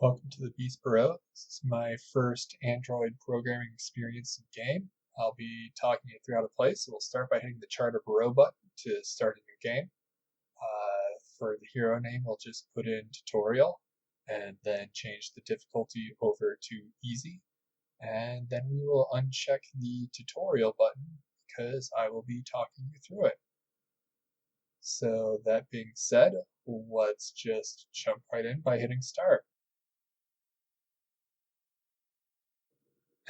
Welcome to the Beast Borough. This is my first Android programming experience in game. I'll be talking you through how to play, so we'll start by hitting the Charter Borough button to start a new game. For the hero name, we'll just put in tutorial and then change the difficulty over to easy. And then we will uncheck the tutorial button because I will be talking you through it. So that being said, let's just jump right in by hitting start.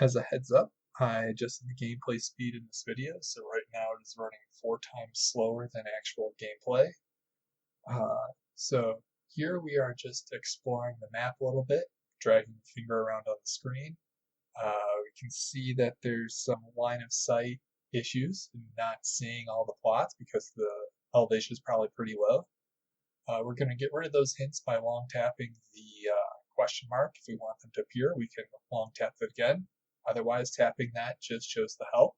As a heads up, I adjusted the gameplay speed in this video, so right now it is running 4 times slower than actual gameplay. So here we are just exploring the map a little bit, dragging the finger around on the screen. We can see that there's some line of sight issues in not seeing all the plots because the elevation is probably pretty low. We're going to get rid of those hints by long tapping the question mark. If we want them to appear, we can long tap it again. Otherwise, tapping that just shows the help.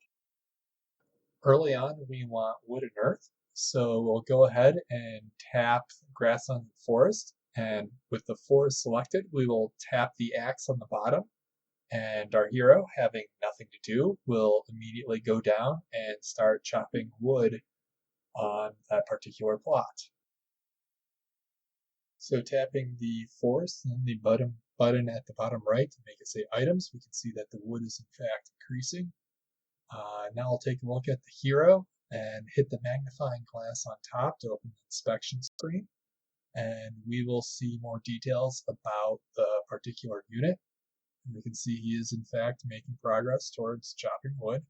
Early on, we want wood and earth, so we'll go ahead and tap grassland and forest, and with the forest selected, we will tap the axe on the bottom, and our hero, having nothing to do, will immediately go down and start chopping wood on that particular plot. So tapping the forest and the button at the bottom right to make it say items, we can see that the wood is in fact increasing. Now I'll take a look at the hero and hit the magnifying glass on top to open the inspection screen, and we will see more details about the particular unit. And we can see he is in fact making progress towards chopping wood.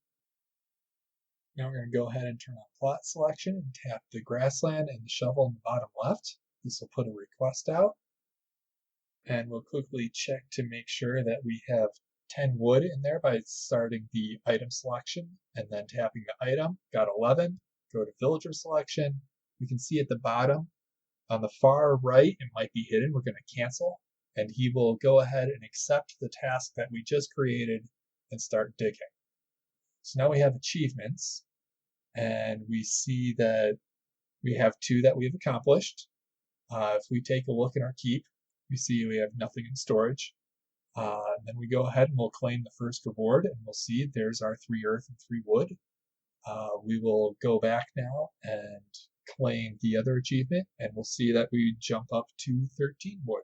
Now we're going to go ahead and turn on plot selection and tap the grassland and the shovel in the bottom left. This will put a request out, and we'll quickly check to make sure that we have 10 wood in there by starting the item selection and then tapping the item. Got 11. Go to villager selection. We can see at the bottom on the far right, it might be hidden. We're going to cancel, and he will go ahead and accept the task that we just created and start digging. So now we have achievements, and we see that we have 2 that we've accomplished. If we take a look at our keep, we see we have nothing in storage. Then we go ahead and we'll claim the first reward, and we'll see there's our 3 earth and 3 wood. We will go back now and claim the other achievement, and we'll see that we jump up to 13 wood.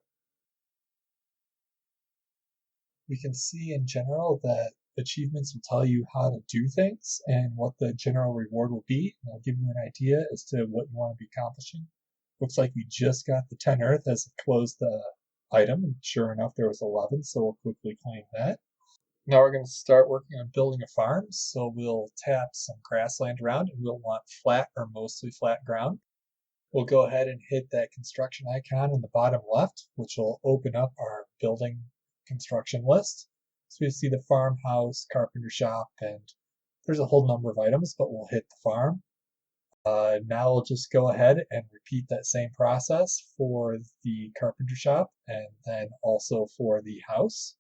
We can see in general that achievements will tell you how to do things and what the general reward will be. And I'll give you an idea as to what you want to be accomplishing. Looks like we just got the 10 earth as it closed the item, and sure enough there was 11, so we'll quickly claim that. Now we're going to start working on building a farm, so we'll tap some grassland around, and we'll want flat or mostly flat ground. We'll go ahead and hit that construction icon in the bottom left, which will open up our building construction list. So we see the farmhouse, carpenter shop, and there's a whole number of items, but we'll hit the farm. Now we'll just go ahead and repeat that same process for the carpenter shop and then also for the house.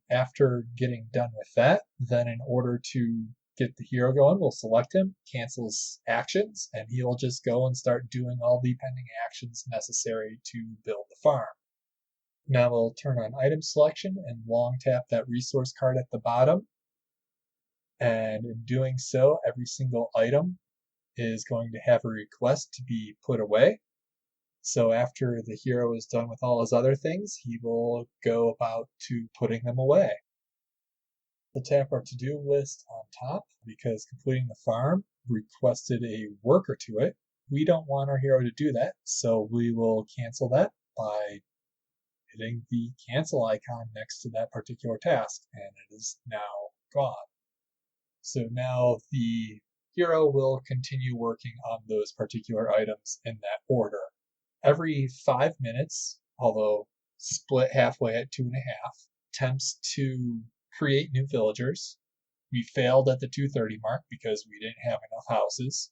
After getting done with that, then in order to get the hero going, we'll select him, cancel his actions, and he'll just go and start doing all the pending actions necessary to build the farm. Now we'll turn on item selection and long tap that resource card at the bottom. And in doing so, every single item is going to have a request to be put away. So after the hero is done with all his other things, he will go about to putting them away. We'll tap our to-do list on top because completing the farm requested a worker to it. We don't want our hero to do that, so we will cancel that by hitting the cancel icon next to that particular task, and it is now gone. So now the hero will continue working on those particular items in that order. Every 5 minutes, although split halfway at 2.5, attempts to create new villagers. We failed at the 230 mark because we didn't have enough houses.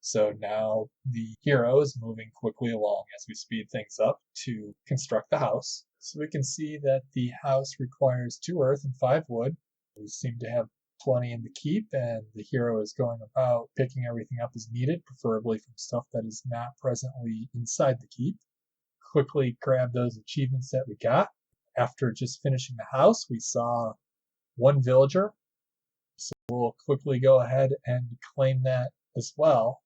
So now the hero is moving quickly along as we speed things up to construct the house. So we can see that the house requires 2 earth and 5 wood. We seem to have plenty in the keep, and the hero is going about picking everything up as needed, preferably from stuff that is not presently inside the keep. quickly grab those achievements that we got. After just finishing the house, we saw one villager, so we'll quickly go ahead and claim that as well.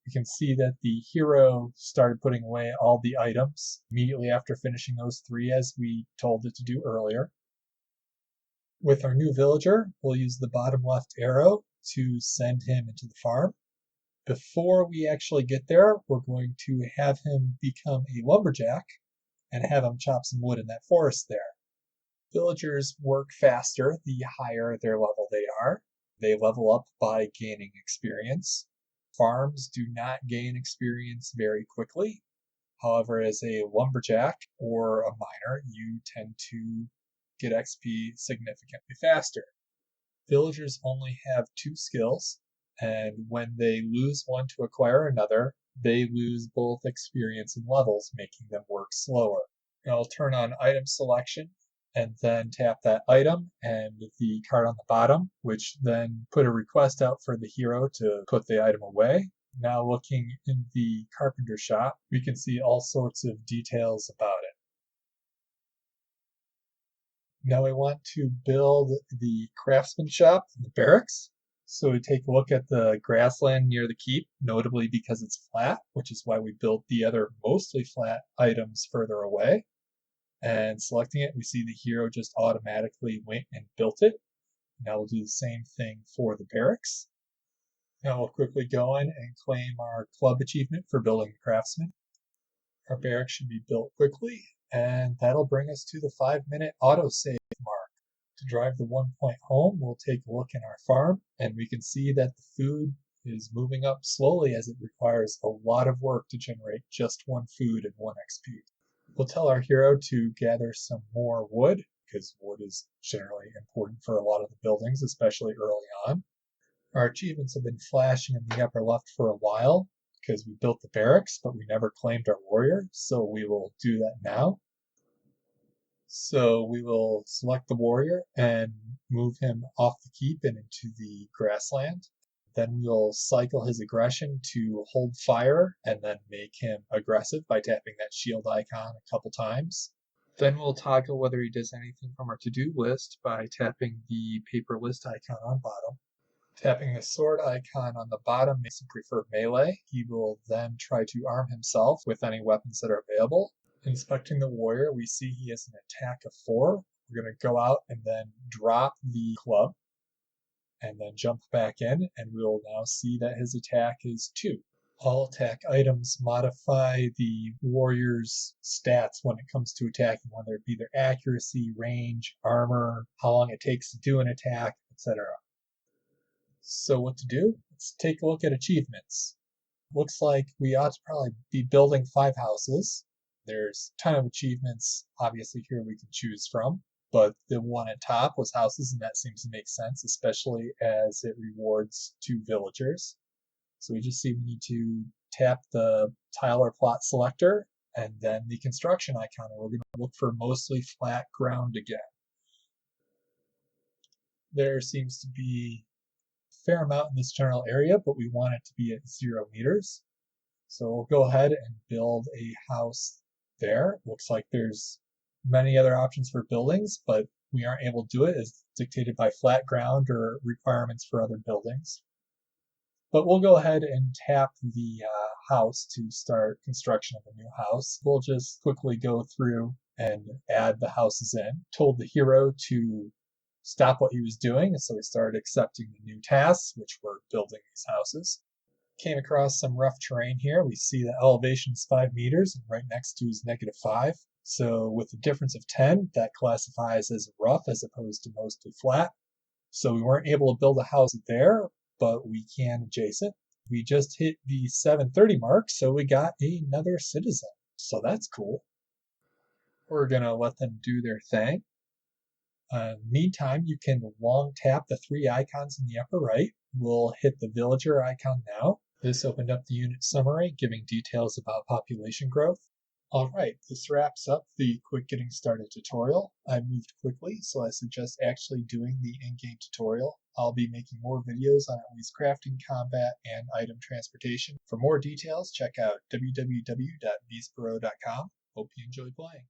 You can see that the hero started putting away all the items immediately after finishing those 3 as we told it to do earlier. With our new villager, we'll use the bottom left arrow to send him into the farm. Before we actually get there, we're going to have him become a lumberjack and have him chop some wood in that forest there. Villagers work faster the higher their level they are. They level up by gaining experience. Farms do not gain experience very quickly. However, as a lumberjack or a miner, you tend to get XP significantly faster. Villagers only have 2 skills, and when they lose one to acquire another, they lose both experience and levels, making them work slower. I'll turn on item selection and then tap that item and the card on the bottom, which then put a request out for the hero to put the item away. Now looking in the carpenter shop, we can see all sorts of details about it. Now we want to build the craftsman shop in the barracks. So we take a look at the grassland near the keep, notably because it's flat, which is why we built the other mostly flat items further away. And selecting it, we see the hero just automatically went and built it. Now we'll do the same thing for the barracks. Now we'll quickly go in and claim our club achievement for building the craftsman. Our barracks should be built quickly, and that'll bring us to the 5-minute autosave mark. To drive the 1 point home, we'll take a look in our farm, and we can see that the food is moving up slowly as it requires a lot of work to generate just 1 food and 1 XP. We'll tell our hero to gather some more wood, because wood is generally important for a lot of the buildings, especially early on. Our achievements have been flashing in the upper left for a while, because we built the barracks, but we never claimed our warrior, so we will do that now. So we will select the warrior and move him off the keep and into the grassland. Then we'll cycle his aggression to hold fire and then make him aggressive by tapping that shield icon a couple times. Then we'll toggle whether he does anything from our to-do list by tapping the paper list icon on bottom. Tapping the sword icon on the bottom makes him prefer melee. He will then try to arm himself with any weapons that are available. Inspecting the warrior, we see he has an attack of 4. We're going to go out and then drop the club and then jump back in, and we'll now see that his attack is 2. All attack items modify the warrior's stats when it comes to attacking, whether it be their accuracy, range, armor, how long it takes to do an attack, etc. So what to do? Let's take a look at achievements. Looks like we ought to probably be building 5 houses. There's a ton of achievements, obviously, here we can choose from, but the one at top was houses, and that seems to make sense, especially as it rewards 2 villagers. So we just see we need to tap the tile or plot selector, and then the construction icon, and we're going to look for mostly flat ground again. There seems to be a fair amount in this general area, but we want it to be at 0 meters. So we'll go ahead and build a house there. Looks like there's many other options for buildings, but we aren't able to do it as dictated by flat ground or requirements for other buildings. But we'll go ahead and tap the house to start construction of a new house. We'll just quickly go through and add the houses in. Told the hero to stop what he was doing, and so he started accepting the new tasks, which were building these houses. Came across some rough terrain here. We see the elevation is 5 meters, and right next to is -5. So with a difference of 10, that classifies as rough as opposed to mostly flat. So we weren't able to build a house there, but we can adjacent. We just hit the 730 mark, so we got another citizen. So that's cool. We're going to let them do their thing. Meantime, you can long tap the 3 icons in the upper right. We'll hit the villager icon now. This opened up the unit summary, giving details about population growth. Alright, this wraps up the quick getting started tutorial. I moved quickly, so I suggest actually doing the in-game tutorial. I'll be making more videos on at least crafting, combat, and item transportation. For more details, check out www.beastborough.com. Hope you enjoy playing.